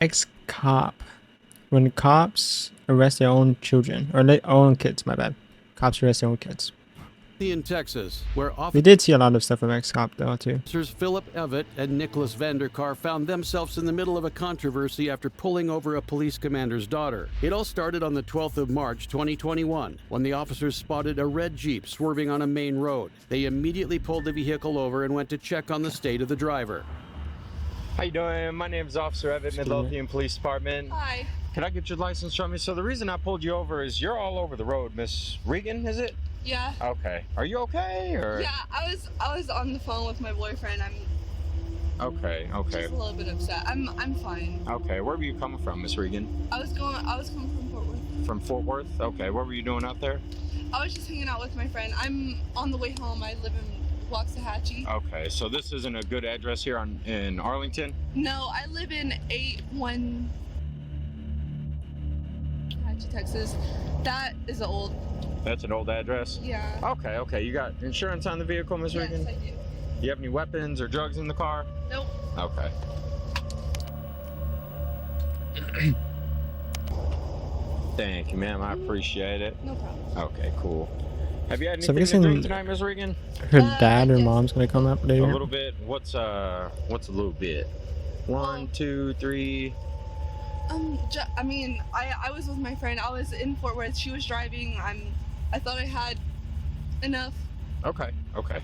Ex-cop. When cops arrest their own children, or their own kids, my bad. Cops arrest their own kids. In Texas, where We did see a lot of stuff from ex-cop though, too. officers Philip Evett and Nicholas Vanderkar found themselves in the middle of a controversy after pulling over a police commander's daughter. It all started on the 12th of March, 2021, when the officers spotted a red Jeep swerving on a main road. They immediately pulled the vehicle over and went to check on the state of the driver. How you doing? My name is Officer Evett, Midlothian Police Department. Hi. Can I get your license from you? So the reason I pulled you over is you're all over the road, Miss Regan, is it? Yeah. Okay. Are you okay, or? Yeah, I was on the phone with my boyfriend. I'm Okay. just a little bit upset. I'm fine. Okay. Where were you coming from, Miss Regan? I was coming from Fort Worth. From Fort Worth? Okay. What were you doing out there? I was just hanging out with my friend. I'm on the way home. I live in Waxahachie. Okay. So this isn't a good address here in Arlington? No, I live in 81 Waxahachie, Texas. That is old. That's an old address? Yeah. Okay. Okay. You got insurance on the vehicle, Miss Yes, Regan? I do. You have any weapons or drugs in the car? Nope. Okay. Thank you, ma'am. I appreciate it. No problem. Okay, cool. Have you had So I'm anything to drink guessing tonight, Miss Regan? her dad or yes. mom's gonna come up A later. little bit. What's a little bit? One, two, three. I mean, I was with my friend. I was in Fort Worth. She was driving. I thought I had enough. Okay, okay.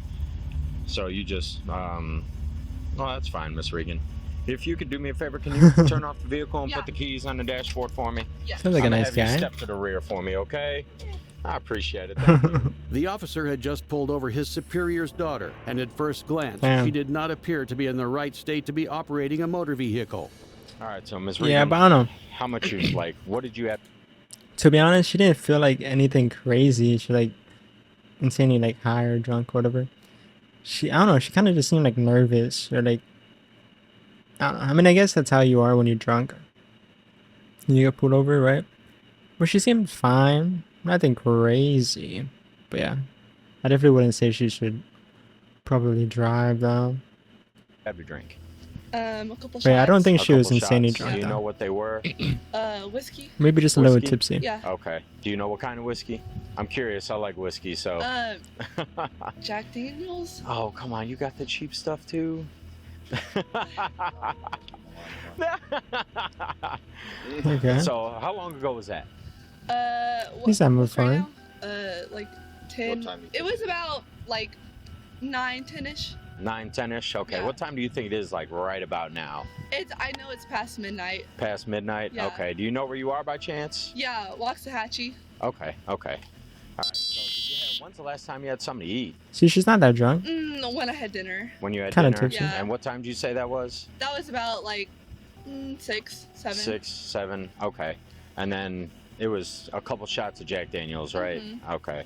So you just well, that's fine, Miss Regan. If you could do me a favor, can you turn off the vehicle and Yeah. put the keys on the dashboard for me? Yeah. Sounds like a I'm gonna nice have you guy. step to the rear for me, okay? I appreciate it. Thank you. The officer had just pulled over his superior's daughter, and at first glance, Damn. she did not appear to be in the right state to be operating a motor vehicle. All right, so Miss Regan, Yeah, but I don't know. how much you like? What did you have? To be honest, she didn't feel like anything crazy. She like insanely like high or drunk or whatever. I don't know. She kind of just seemed like nervous or like I don't know. I mean, I guess that's how you are when you're drunk. You get pulled over, right? But she seemed fine. Nothing crazy. But yeah, I definitely wouldn't say she should probably drive though. Have to drink? A couple shots. But yeah, I don't think A she was couple insanely shots. drunk Do you know though. what they were? Whiskey. Maybe just a little Whiskey? tipsy. Yeah. Okay. Do you know what kind of whiskey? I'm curious. I like whiskey, so. Jack Daniels. Oh, come on. You got the cheap stuff too? Okay. So, how long ago was that? He's having what's right fun. now? Like 10. time you It was about like 9, 10ish. 9, 10-ish? Okay. Yeah. What time do you think it is, like, right about now? I know it's past midnight. Past midnight? Yeah. Okay. Do you know where you are by chance? Yeah, Waxahachie. Okay. Okay. All right. So, when's the last time you had something to eat? See, she's not that drunk. When I had dinner. When you had Kinda dinner? tipsy. Yeah. And what time did you say that was? That was about like 6, 7. 6, 7. Okay. And then it was a couple shots of Jack Daniels, right? Mhm. Okay.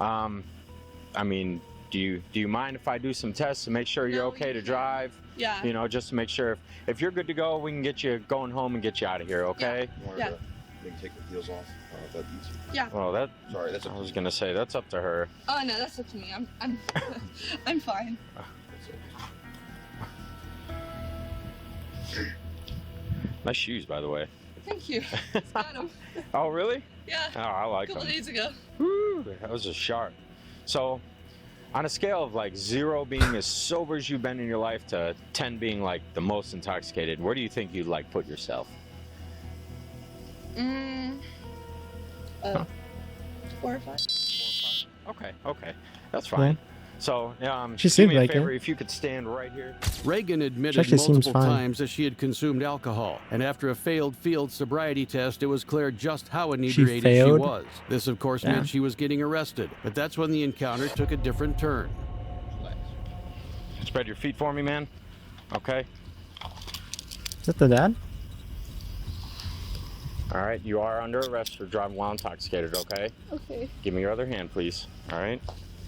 I mean, do you mind if I do some tests to make sure you're No, okay you to can. drive? Yeah. You know, just to make sure if you're good to go, we can get you going home and get you out of here, okay? Yeah. We can take the wheels off. If that easy. Yeah. Well, that Sorry, that's I was gonna say that's up to her. Oh no, that's up to me. I'm I'm fine. Nice shoes, by the way. Thank you. Got 'em. Oh, really? Yeah. Oh, I A like couple them. days ago. Woo, that was just sharp. So, on a scale of like 0 being as sober as you've been in your life to 10 being like the most intoxicated, where do you think you'd like put yourself? 4 or 5. Okay, okay, that's fine. Yeah. So, She do seemed me a like it. favor, if you could stand right here. Reagan She admitted actually seems multiple fine. times that she had consumed alcohol, and after a failed field sobriety test, it was clear just how inebriated she failed? was. This, of course, Yeah. meant she was getting arrested, but that's when the encounter took a different turn. Spread your feet for me, man. Okay. Is that the dad? All right, you are under arrest for driving while intoxicated, okay? Okay. Give me your other hand, please. All right.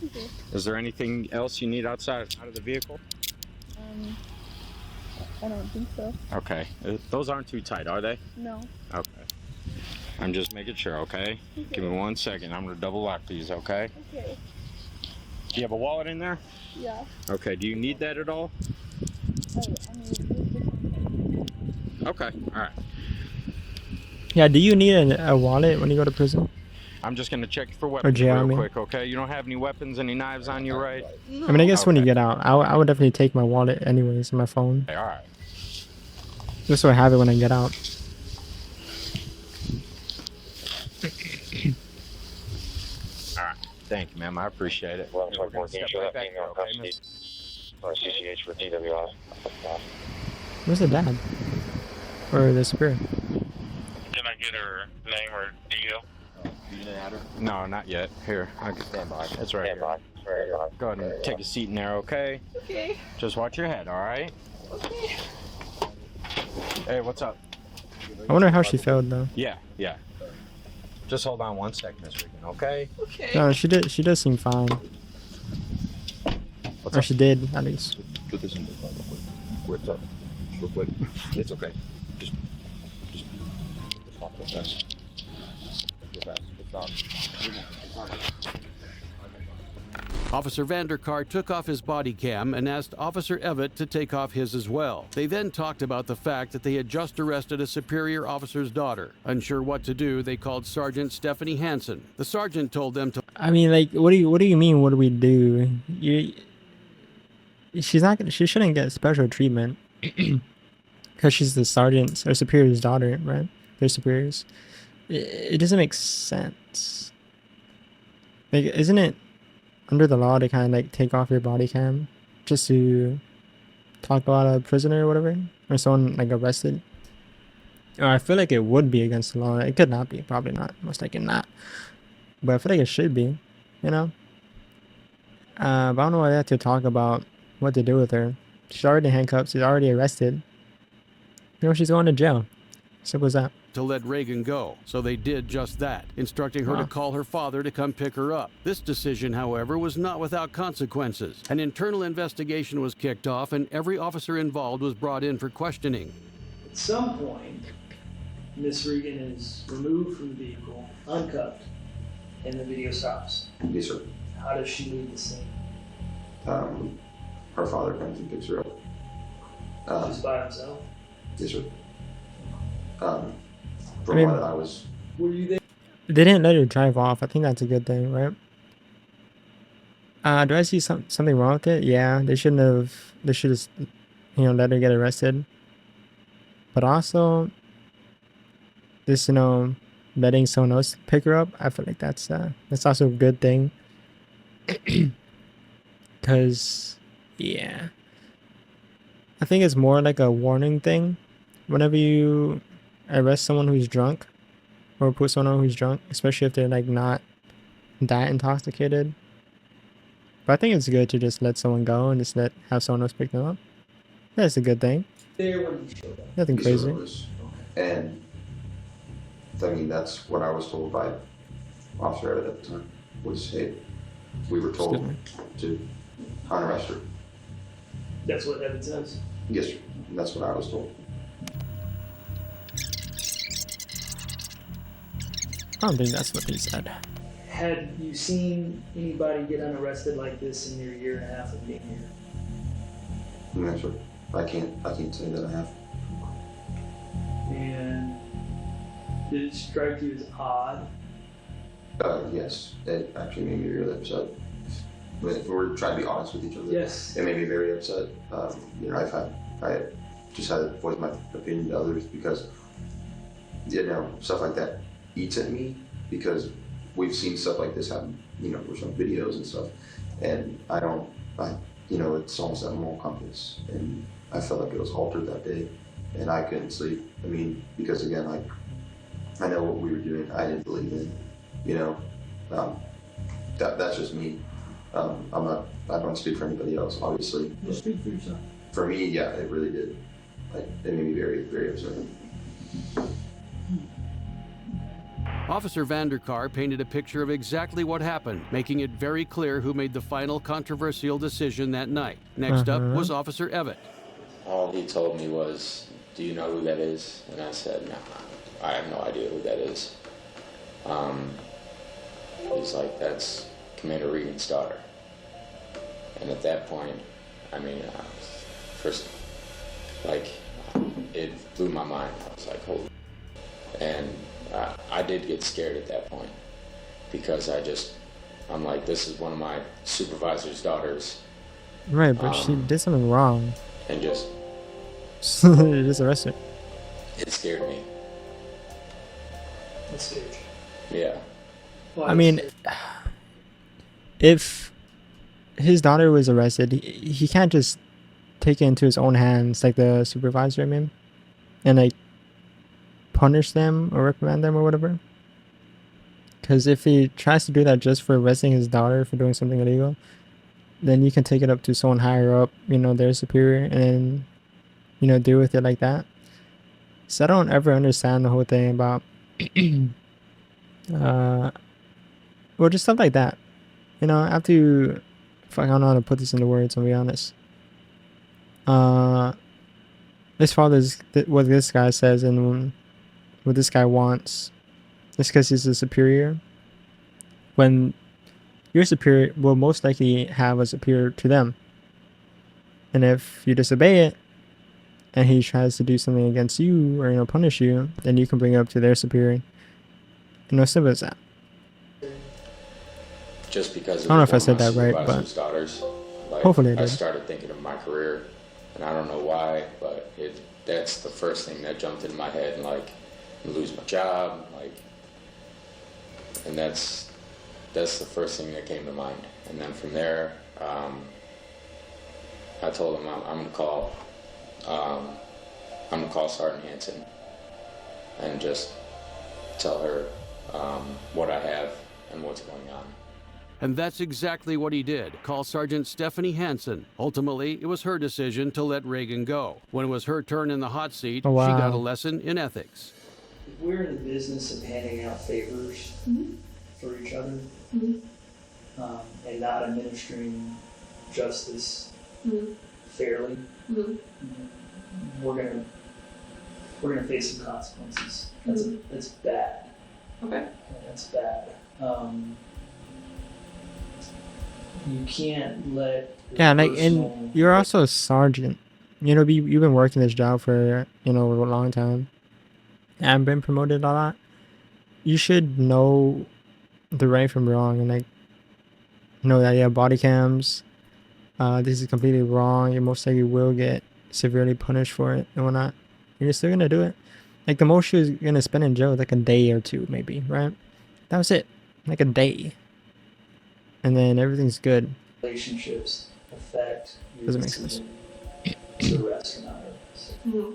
Okay. Is there anything else you need out of the vehicle? I don't think so. Okay. Those aren't too tight, are they? No. Okay. I'm just making sure, okay? Give me 1 second. I'm gonna double lock these, okay? Okay. Do you have a wallet in there? Yeah. Okay. Do you need that at all? Oh, I mean, Okay. All right. Yeah, do you need a wallet when you go to prison? I'm just gonna check for Or weapons jail, I real mean? quick, okay? You don't have any weapons, any knives on you, right? I mean, I No. guess when you Okay. get out, I would definitely take my wallet anyways and my phone. All right. Just so I have it when I get out. All right. Thank you, ma'am. I appreciate it. Well, We're gonna step right back there, okay, miss? CCH for TWI. Where's the dad? Or the spirit? Can I get her name or deal? You didn't add her? No, not yet. Here, I can stand by. It's right here. Go ahead and take a seat in there, okay? Okay. Just watch your head, all right? Okay. Hey, what's up? I wonder how she failed though. Yeah. Just hold on one second, Miss Regan, okay? Okay. No, she does seem fine. What's Or up? she did, at least. Put this in the car real quick. What's up? Real quick. It's okay. Just walk real fast. Real fast. It's not. It's not. Officer Vanderkar took off his body cam and asked Officer Evett to take off his as well. They then talked about the fact that they had just arrested a superior officer's daughter. Unsure what to do, they called Sergeant Stephanie Hansen. The sergeant told them to I mean, like, what do you mean? What do we do? She shouldn't get special treatment because she's the sergeant's or superior's daughter, right? They're superiors. It doesn't make sense. Like, isn't it under the law to kind of like take off your body cam just to talk about a prisoner or whatever, or someone like arrested? Or I feel like it would be against the law. It could not be, probably not, most likely not. But I feel like it should be, you know. But I don't know why they have to talk about what to do with her. She's already handcuffed. She's already arrested. You know, she's going to jail. Simple as that. let Reagan go. So they did just that, instructing her to Wow. call her father to come pick her up. This decision, however, was not without consequences. An internal investigation was kicked off and every officer involved was brought in for questioning. At some point, Miss Regan is removed from the vehicle, uncuffed, and the video stops. Yes, sir. How does she leave the scene? Her father comes and picks her up. Just by himself? Yes, sir. I From mean- what I was, Were you there? They didn't let her drive off. I think that's a good thing, right? Do I see something wrong with it? Yeah, they shouldn't have. They should have, let her get arrested. But also, this, letting someone else pick her up. I feel like that's also a good thing. Cause, yeah, I think it's more like a warning thing. Whenever you arrest someone who's drunk, or put someone on who's drunk, especially if they're like not that intoxicated. But I think it's good to just let someone go and just have someone else pick them up. That's a good thing. There when you showed up. Nothing yes, sir, crazy. it was. And I mean, that's what I was told by Officer Ed at the time. Was, hey, we were told to unarrest her. That's what Evan says. Yes, sir. And that's what I was told. I don't think that's what they said. Had you seen anybody get unarrested like this in your year and a half of being here? No, sir. I can't say that I have. And did it strike you as odd? Yes, it actually made me really upset. But if we're trying to be honest with each other, Yes. it made me very upset. I just had to voice my opinion to others because, stuff like that eats at me because we've seen stuff like this happen, for some videos and stuff. And it's almost that moral compass. And I felt like it was altered that day and I couldn't sleep. I mean, because again, I know what we were doing. I didn't believe in, that's just me. I don't speak for anybody else, obviously. Just speak for yourself. For me, yeah, it really did. It made me very, very upset. Officer Vanderkar painted a picture of exactly what happened, making it very clear who made the final controversial decision that night. Next up was Officer Evett. All he told me was, "Do you know who that is?" And I said, "No, I have no idea who that is." He's like, "That's Commander Regan's daughter." And at that point, I mean, first, it blew my mind. I was like, holy. And I did get scared at that point because I'm like, this is one of my supervisor's daughters. Right, but she did something wrong. And just arrest her. It scared me. That's scared you. Yeah. Why I mean, if his daughter was arrested, he can't just take it into his own hands, like the supervisor, I mean, and like punish them or reprimand them or whatever. Because if he tries to do that just for arresting his daughter for doing something illegal, then you can take it up to someone higher up, you know, their superior, and then, you know, deal with it like that. So I don't ever understand the whole thing about, well, just stuff like that. You know, I have to, fuck, I don't know how to put this into words, I'll be honest. As far as what this guy says and what this guy wants, it's because he's a superior. When your superior will most likely have a superior to them. And if you disobey it, and he tries to do something against you or, you know, punish you, then you can bring it up to their superior. You know, simple as that. Just because I don't know if I said that right, but daughters, like, hopefully I I did. started thinking of my career, and I don't know why, but that's the first thing that jumped into my head, and like, lose my job, like, and that's the first thing that came to mind. And then from there, I told him I'm gonna call Sergeant Hansen and just tell her what I have and what's going on. And that's exactly what he did. Call Sergeant Stephanie Hansen. Ultimately, it was her decision to let Reagan go. When it was her turn in the hot seat, Oh, wow. she got a lesson in ethics. If we're in the business of handing out favors for each other, and not administering justice fairly, we're gonna face some consequences. That's bad. Okay. That's bad. You can't let Yeah, like, and you're also a sergeant. You know, you've been working this job for, you know, a long time and been promoted a lot. You should know the right from wrong and, like, know that, yeah, body cams, this is completely wrong. You most likely will get severely punished for it and whatnot. You're still gonna do it. Like, the most you're gonna spend in jail is like a day or two, maybe, right? That was it. Like a day. And then everything's good. relationships affect your Doesn't make sense. decision to arrest or not arrest. You know,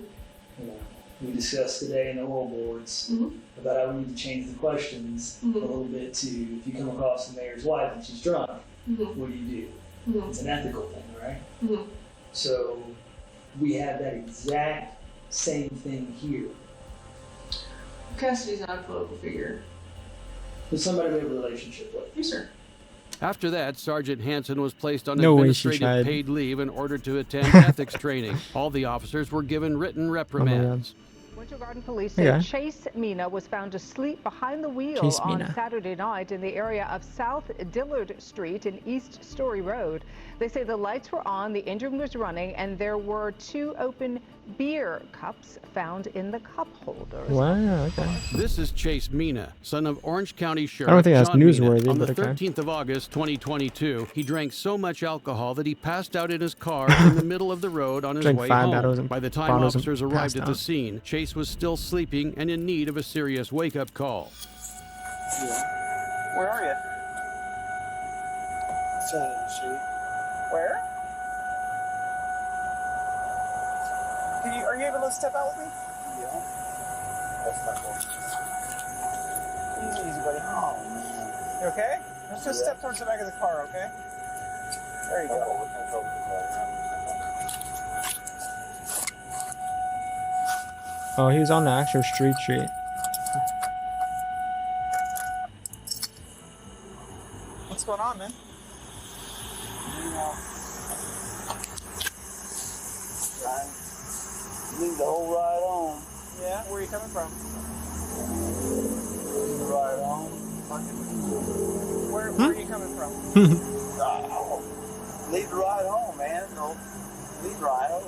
we discussed today in the oral boards about how we need to change the questions a little bit to, if you come across the mayor's wife and she's drunk, what do you do? It's an ethical thing, right? So we have that exact same thing here. Cassidy's not a political figure. With somebody we have a relationship with. Yes, sir. After that, Sergeant Hansen was placed on No way she administrative tried. paid leave in order to attend ethics training. All the officers were given written reprimands. Winter Garden police say Okay. Chase Mina was found asleep behind the wheel Chase on Mina. Saturday night in the area of South Dillard Street and East Story Road. They say the lights were on, the engine was running, and there were 2 open beer cups found in the cup holders. Wow, okay. This is Chase Mina, son of Orange County Sheriff I don't think that's John Mina. newsworthy, On the but okay. 13th of August, 2022, he drank so much alcohol that he passed out in his car in the middle of the road on his Drank way 5 home. bottles and By the time bottles and officers arrived passed at the out. scene, Chase was still sleeping and in need of a serious wake-up call. Where are you? Where? Are you able to step out with me? Yeah. That's not going. Easy, buddy. Oh, man. You okay? Let's just step towards the back of the car, okay? There you go. Oh, he was on the actual street. What's going on, man? Leave the whole ride on. Yeah, where are you coming from? Leave the ride on. Where are you coming from? Leave the ride home, man. No, leave the ride home.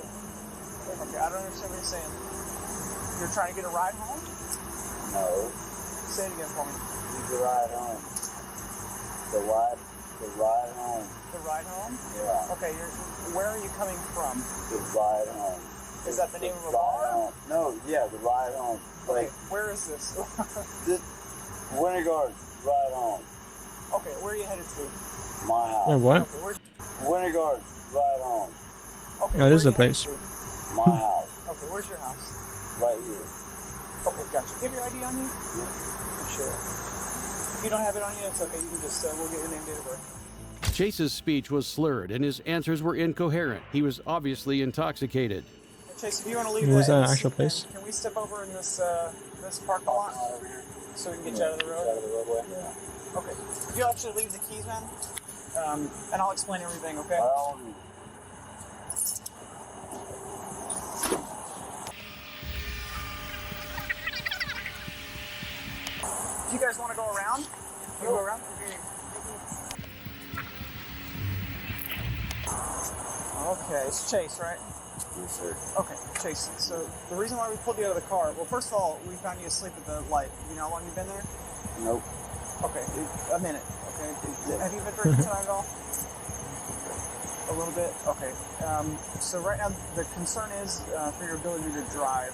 Okay, I don't understand what you're saying. You're trying to get a ride home? No. Say it again for me. The ride home. The ride home. The ride home? Yeah. Okay, where are you coming from? The ride home. Is that the name of a Ride bar? home. No, yeah, the ride home. Okay, Like, where is this? this Winter Garden, ride home. Okay, where are you headed to? My house. Yeah, what? Okay, where's... Winter Garden, ride home. Okay, Oh, this is where the are you place. headed to? My house. Okay, where's your house? Right here. Okay, gotcha. Do you have your ID on you? Yeah. Sure. If you don't have it on you, it's okay. You can just, we'll get your name, date of birth. Chase's speech was slurred and his answers were incoherent. He was obviously intoxicated. Chase, if you want to leave Where's that the actual place? Can we step over in this this parking lot over here so we can get you out of the road? Out of the roadway? Yeah. Okay. If you'll actually leave the keys, man, and I'll explain everything, okay? Do you guys want to go around? You go around? Okay, it's Chase, right? Yes, sir. Okay, Chase. So the reason why we pulled you out of the car, well, first of all, we found you asleep at the light. You know how long you've been there? Nope. Okay, a minute. Okay. Have you been drinking tonight at all? A little bit? Okay. So right now, the concern is for your ability to drive.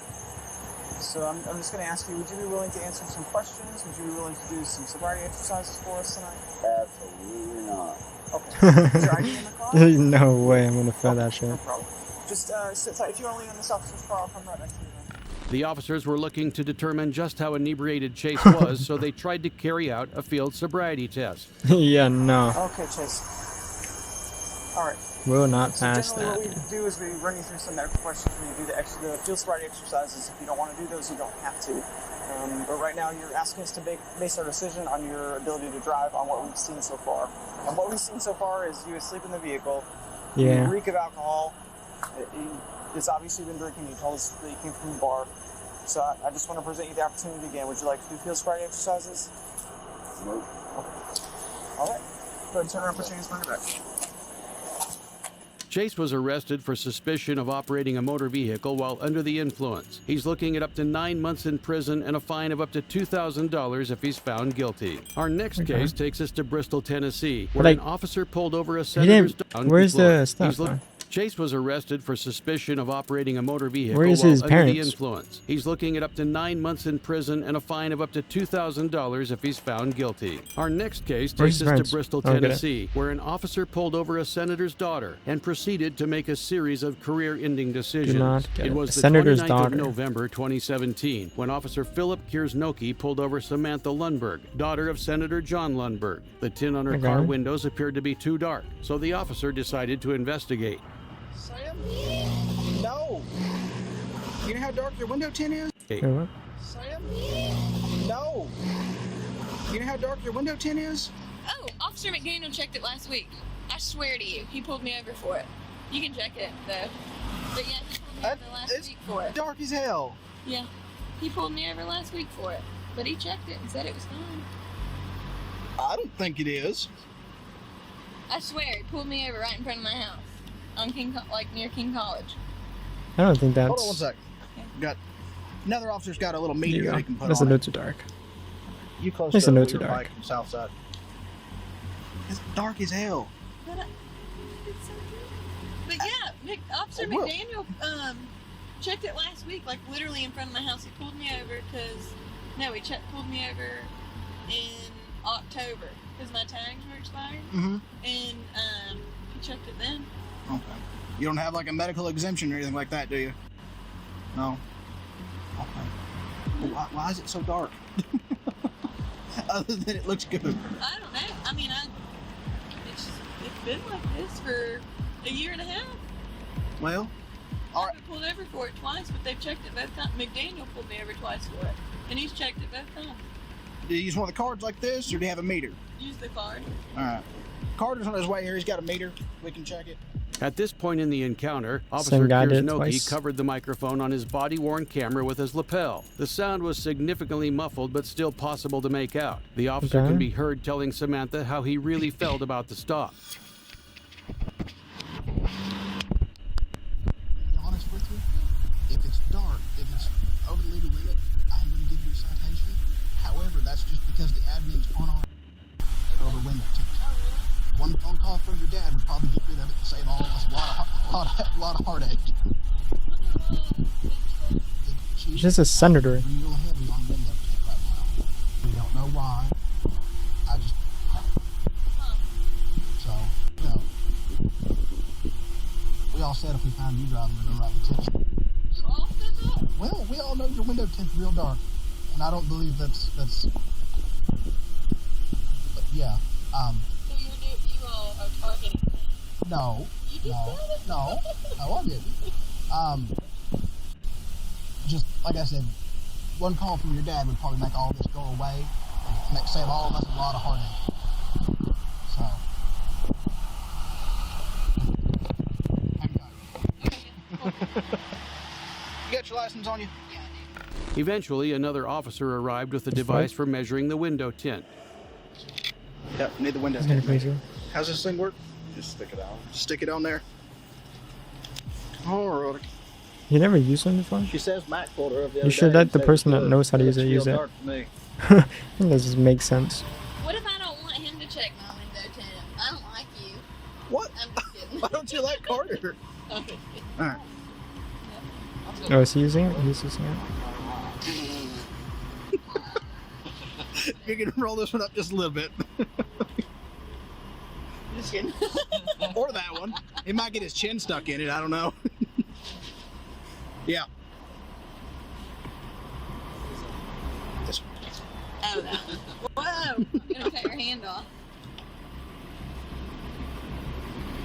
So I'm just going to ask you, would you be willing to answer some questions? Would you be willing to do some sobriety exercises for us tonight? Absolutely not. Okay. Is your ID in the car? No way, I'm gonna fail that No shit. problem. Just sit tight. If you want to lean on this officer's car, I'll come right next to you then. The officers were looking to determine just how inebriated Chase was, so they tried to carry out a field sobriety test. Yeah, no. Okay, Chase. All right. Will not So pass generally that. what we do is we run you through some medical questions when you do the field sobriety exercises. If you don't want to do those, you don't have to. But right now you're asking us to base our decision on your ability to drive on what we've seen so far. And what we've seen so far is you asleep in the vehicle, Yeah. you reek of alcohol, it's obviously been drinking, you told us that you came from the bar. So I just want to present you the opportunity again. Would you like to do field sobriety exercises? Nope. All right. Go ahead and turn around and put your hands behind your back. Chase was arrested for suspicion of operating a motor vehicle while under the influence. He's looking at up to 9 months in prison and a fine of up to $2,000 if he's found guilty. Our next case takes us to Bristol, Tennessee, where Like, an officer pulled over a He senator's didn't. Where's the stuff? He's Chase was arrested for suspicion of operating a motor vehicle Where is while his under the parents? influence. He's looking at up to 9 months in prison and a fine of up to $2,000 if he's found guilty. Our next case Where's takes his us to parents? Bristol, Oh, get it. Tennessee, where an officer pulled over a senator's daughter and proceeded to make a series of career-ending decisions. not get It it. was The the senator's 29th daughter. of November 2017 when Officer Philip Kiersnoki pulled over Samantha Lundberg, daughter of Senator John Lundberg. The tin on her car Okay. windows appeared to be too dark, so the officer decided to investigate. Sam? No. You know how dark your window tint is? Wait, what? Sam? No. You know how dark your window tint is? Oh, Officer McDaniel checked it last week. I swear to you, he pulled me over for it. You can check it, though. But yeah, he pulled me over last week for it. Dark as hell. Yeah, he pulled me over last week for it. But he checked it and said it was fine. I don't think it is. I swear, he pulled me over right in front of my house. On near King College. I don't think that's. Hold on one sec. Got another officer's got a little meter Yeah, they can put that's on a it. little too dark. You close It's to a the little too leader dark. bike from south side. It's dark as hell. But yeah, Officer Well- McDaniel checked it last week, like literally in front of my house. He pulled me over he pulled me over in October because my tags were expired, Mm-hmm. and he checked it then. Okay. You don't have like a medical exemption or anything like that, do you? No. Okay. Well, why is it so dark? Other than it looks good. I don't know. I mean, it's been like this for a year and a half. Well, all I've right. been pulled over for it twice, but they've checked it both times. McDaniel pulled me over twice for it, and he's checked it both times. Do you use one of the cards like this, or do you have a meter? Use the card. All right. Carter's on his way here. He's got a meter. We can check it. At this point in the encounter, Officer Same guy did it Kiersnoki twice. covered the microphone on his body-worn camera with his lapel. The sound was significantly muffled, but still possible to make out. The officer Okay. can be heard telling Samantha how he really felt about the stop. Be honest with you. One phone call from your dad would probably get rid of it and save all of us a lot of heartache. She's just a senator. Real heavy on window tint right now. We don't know why. I just. So, you know. We all said if we found you driving, we're gonna write a ticket. You all said that? Well, we all know your window tint's real dark, and I don't believe that's. But yeah. So you all are targeting me? No. You just said it? No, I didn't. Just like I said, one call from your dad would probably make all this go away and save all of us a lot of heartache. So. You got your license on you? Yeah, I do. Eventually, another officer arrived with a device for measuring the window tint. Yep, need the window That's kind of crazy. How's this thing work? Just stick it out. Just stick it on there. Alright. You never used one before? She says Mac pulled her up the other You should day let and the said person it that was knows how to good. use it It's use real it. dark to me. I think that just makes sense. What if I don't want him to check my window tint? I don't like you. What? I'm just kidding. Why don't you like Carter? Alright. Oh, is he using it? He's using it. You can roll this one up just a little bit. Just kidding. Or that one. He might get his chin stuck in it, I don't know. Yeah. This one. Oh, that one. Whoa! I'm gonna cut your hand off.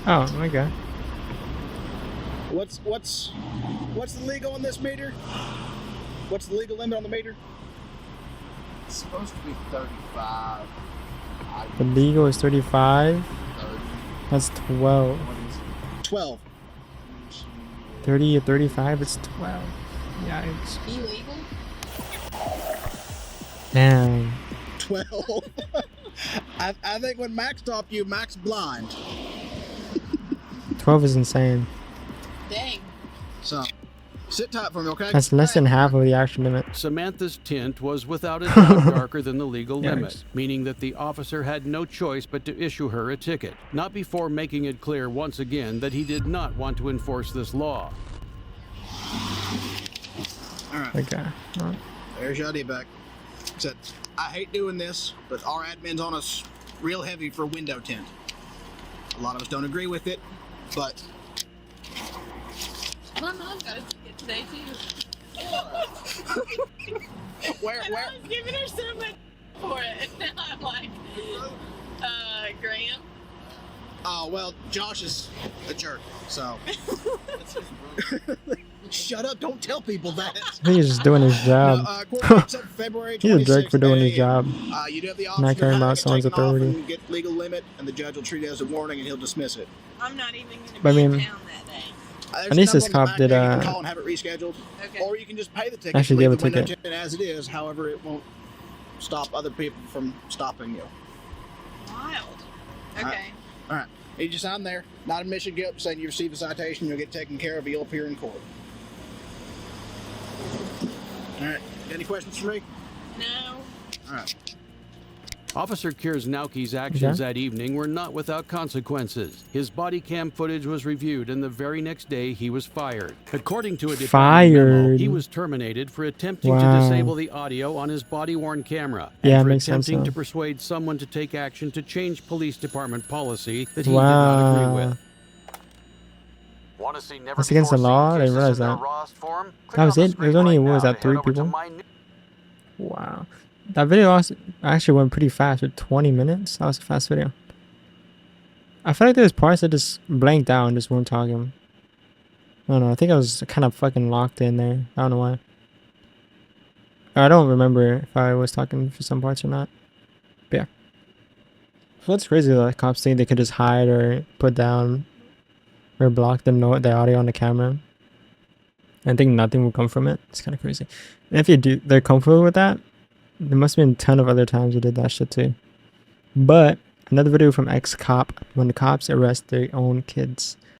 Oh, my God. What's the legal on this meter? What's the legal limit on the meter? It's supposed to be 35. The legal is 35. 30. That's 12. What is it? 12. 30 or 35, it's 12. Yikes. Illegal? Damn. 12. I think when Max stopped you, Max blind. 12 is insane. Dang. So, sit tight for me, okay? That's less than half of the actual limit. Samantha's tint was without a doubt darker than the legal Yes. limit, meaning that the officer had no choice but to issue her a ticket, not before making it clear once again that he did not want to enforce this law. Alright, Okay. Well, there's your ID back. Said, I hate doing this, but our admin's on us real heavy for window tint. A lot of us don't agree with it, but My mom got a ticket today too. where And I was giving her so much for it, and now I'm like, Graham. Oh, well, Josh is a jerk, so. Shut up, don't tell people that. I think he's just doing his job. Court dates up February 26th. He's a jerk for doing his job. You do have the Not option caring of about someone's taking off authority. and get legal limit, and the judge will treat it as a warning and he'll dismiss it. I'm not even going to But I be in mean, town that day. There's At least a this number on cop the back did, there you can call and have it rescheduled. Okay. Or you can just pay the ticket. Actually leave gave a the window ticket. tint as it is. However, it won't stop other people from stopping you. Wild. Okay. All right. You just sign there. Not admission guilt. Saying you receive a citation. You'll get taken care of. You'll appear in court. All right. Any questions for me? No. All right. Officer Kiersnowski's actions Okay. that evening were not without consequences. His body cam footage was reviewed, and the very next day he was fired. According to a department memo, Fired. he was terminated for attempting to Wow. disable the audio on his body-worn camera, Yeah, and for makes sense, attempting though. to persuade someone to take action to change police department policy that he did not Wow. agree with. Want to see never That's against the before law? I seen didn't realize cases in that. their rawest form? Click That was on the it? There was screen only, right what was now that, to 3 head over to people? my new- Wow. That video actually went pretty fast with 20 minutes. That was a fast video. I feel like there was parts that just blanked out and just weren't talking. I don't know. I think I was kind of fucking locked in there. I don't know why. I don't remember if I was talking for some parts or not. But yeah. So that's crazy though. Cops think they could just hide or put down or block the audio on the camera. I think nothing will come from it. It's kind of crazy. And if they're comfortable with that, there must have been a ton of other times we did that shit too. But another video from ex-cop when the cops arrest their own kids.